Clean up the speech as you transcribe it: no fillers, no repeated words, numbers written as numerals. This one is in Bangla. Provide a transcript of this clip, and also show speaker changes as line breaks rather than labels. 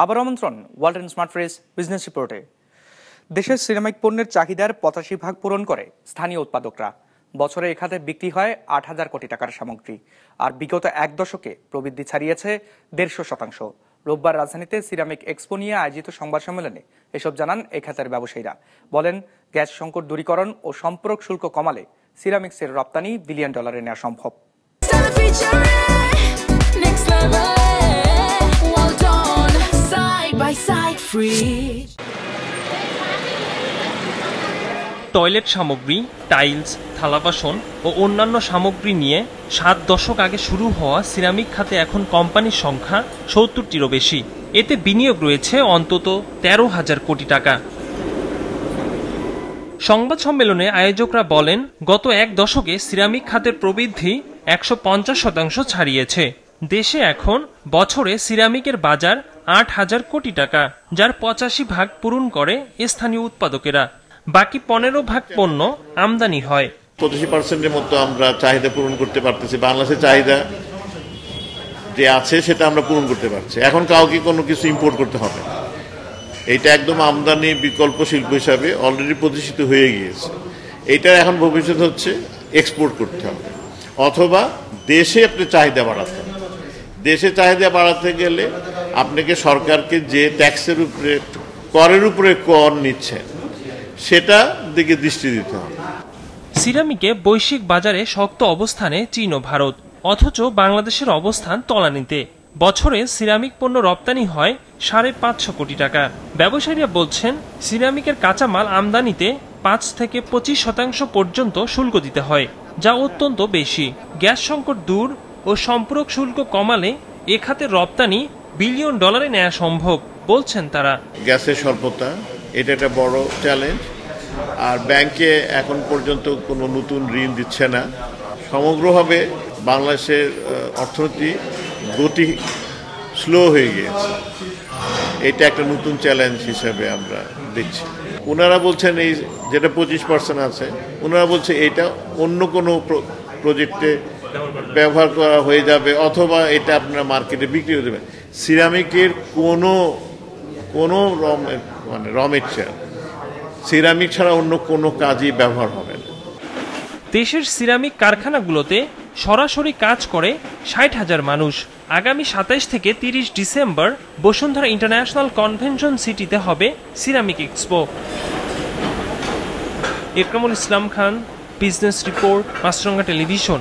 আবার আমন্ত্রণ ওয়ালটন স্মার্ট ফ্রিজ বিজনেস রিপোর্টে। দেশের সিরামিক পণ্যের চাহিদার ৮৫% পূরণ করে স্থানীয় উৎপাদকরা। বছরে এ খাতে বিক্রি হয় ৮,০০০ কোটি টাকার সামগ্রী, আর বিগত এক দশকে প্রবৃদ্ধি ছাড়িয়েছে ১৫০%। রোববার রাজধানীতে সিরামিক এক্সপো নিয়ে আয়োজিত সংবাদ সম্মেলনে এসব জানান এ খাতের ব্যবসায়ীরা। বলেন, গ্যাস সংকট দূরীকরণ ও সম্পর্ক শুল্ক কমালে সিরামিক্সের রপ্তানি $1 বিলিয়ন নেওয়া সম্ভব।
টয়লেট সামগ্রী, টাইলস, থালা বাসন ও অন্যান্য সামগ্রী নিয়ে 7 দশক আগে শুরু হওয়া সিরামিক খাতে এখন কোম্পানির সংখ্যা ৭০টিরও বেশি। এতে বিনিয়োগ রয়েছে অন্তত ১৩,০০০ কোটি টাকা। সংবাদ সম্মেলনে আয়োজকরা বলেন, গত এক দশকে সিরামিক খাতের প্রবৃদ্ধি ১৫০% ছাড়িয়েছে। দেশে এখন বছরে সিরামিকের বাজার ৮,০০০ কোটি টাকা, যার ৮৫% পূরণ করে স্থানীয় উৎপাদকেরা। বাকি ১৫% পণ্য আমদানি হয়।
৮৫%-এর মতো আমরা চাহিদা পূরণ করতে পারতেছি। বাংলাদেশের চাহিদা যে আছে সেটা আমরা পূরণ করতে পারছি। এখন কাউকে কোনো কিছু ইম্পোর্ট করতে হবে না। এইটা একদম আমদানি বিকল্প শিল্প হিসাবে অলরেডি প্রতিষ্ঠিত হয়ে গিয়েছে। এইটা এখন ভবিষ্যৎ হচ্ছে এক্সপোর্ট করতে হবে, অথবা দেশে আপনি চাহিদা বাড়াতে হবে। দেশে চাহিদা বাড়াতে গেলে আপনাকে সরকারকে যে ট্যাক্সের উপরে, করের উপরে কর নিচ্ছে, সেটা দিকে দৃষ্টি দিতে হবে।
সিরামিকে বৈশ্বিক বাজারে শক্ত অবস্থানে চীন ও ভারত, অথচ বাংলাদেশের অবস্থান তলানিতে। বছরে সিরামিক পণ্য রপ্তানি হয় ৫৫০ কোটি টাকা। ব্যবসায়ীরা বলছেন, সিরামিকের কাঁচামাল আমদানিতে ৫ থেকে ২৫% পর্যন্ত শুল্ক দিতে হয়, যা অত্যন্ত বেশি। গ্যাস সংকট দূর ও সম্পূরক শুল্ক কমালে এ খাতে রপ্তানি $1 বিলিয়ন নেওয়া সম্ভব বলছেন তারা।
গ্যাসের স্বল্পতা এটা একটা বড় চ্যালেঞ্জ, আর ব্যাংকে এখন পর্যন্ত কোনো নতুন ঋণ দিচ্ছে না। সমগ্রভাবে বাংলাদেশের অর্থনীতি গতি স্লো হয়ে গিয়েছে। এটা একটা নতুন চ্যালেঞ্জ হিসেবে আমরা দেখছি। ওনারা বলছেন এই যেটা 25% আছে, ওনারা বলছে এটা অন্য কোনো প্রজেক্টে ব্যবহার করা হয়ে যাবে, অথবা এটা আপনারা মার্কেটে বিক্রি হয়ে যাবে। সিরামিকের কোনো র মেটেরিয়াল সিরামিক ছাড়া অন্য কোনো কাজই ব্যবহার হবে না।
দেশের সিরামিক কারখানাগুলোতে সরাসরি কাজ করে ৬০,০০০ মানুষ। আগামী ২৭ থেকে ৩০ ডিসেম্বর বসুন্ধরা ইন্টারন্যাশনাল কনভেনশন সিটিতে হবে ceramic expo. Ikramul Islam Khan, business report, মাছরাঙা টেলিভিশন।